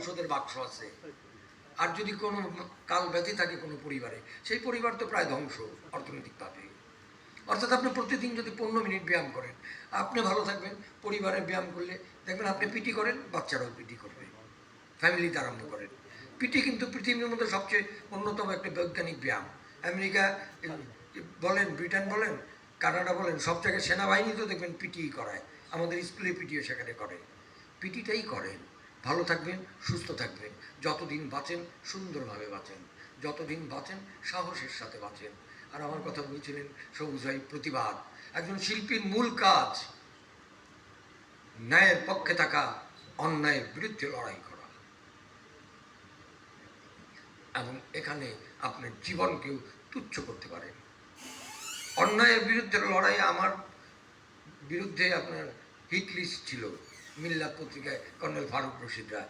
ঔষধের বাক্স আছে। আর যদি কোনো কাল ব্যাধি থাকে কোনো পরিবারে, সেই পরিবার তো প্রায় ধ্বংস অর্থনৈতিকভাবে। অর্থাৎ আপনি প্রতিদিন যদি 15 মিনিট ব্যায়াম করেন, আপনি ভালো থাকবেন। পরিবারে ব্যায়াম করলে দেখবেন আপনি পিটি করেন, বাচ্চারাও পিটি করবে। ফ্যামিলিতে আরম্ভ করেন। পিটি কিন্তু পৃথিবীর মধ্যে সবচেয়ে অন্যতম একটা বৈজ্ঞানিক ব্যায়াম। আমেরিকা বলেন, ব্রিটেন বলেন, কানাডা বলেন, সব জায়গায় সেনাবাহিনী তো দেখবেন পিটি করায়। আমাদের স্কুলে পিটিও সেখানে করে। পিটিটাই করেন। ভালো থাকবেন, সুস্থ থাকবেন। যতদিন বাঁচেন সুন্দরভাবে বাঁচেন, যতদিন বাঁচেন সাহসের সাথে বাঁচেন। আর আমার কথা বলছিলেন সবুজ ভাই, প্রতিবাদ। একজন শিল্পীর মূল কাজ ন্যায়ের পক্ষে থাকা, অন্যায়ের বিরুদ্ধে লড়াই করা, এবং এখানে আপনার জীবনকেও তুচ্ছ করতে পারেন। অন্যায়ের বিরুদ্ধে লড়াই, আমার বিরুদ্ধে আপনার হিট লিস্ট ছিল মিল্লাত পত্রিকায়, কর্নেল ফারুক রশিদরা